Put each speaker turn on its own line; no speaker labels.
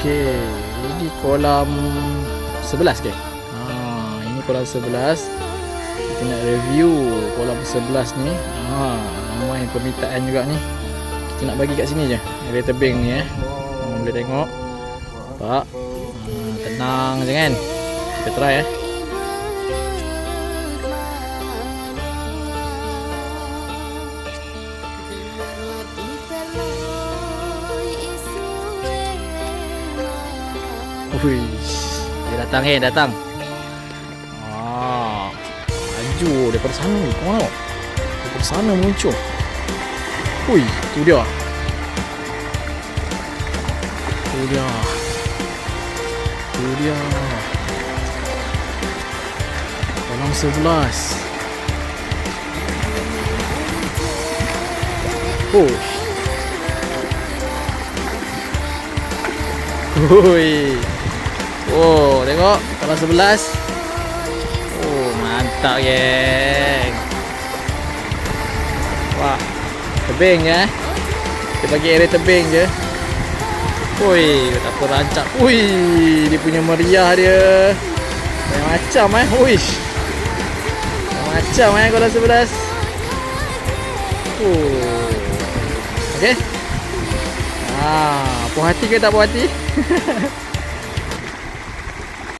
Okey, ini kolam 11 ke? Ini kolam 11. Kita nak review kolam 11 ni. Ramai permintaan juga ni. Kita nak bagi kat sini je. Area tebing ni boleh tengok. Nampak? Tenang je kan. Kita try Dia datang. Laju daripada sana ni. Kau tengok. Daripada sana muncul. Tu dia. Kolam 11. Tengok kolam 11. Mantap geng. Wah, tebing je. Kita bagi area tebing je. Betapa rancak. Dia punya meriah dia. Macam macam kolam 11. Okey. Puas hati ke tak puas hati?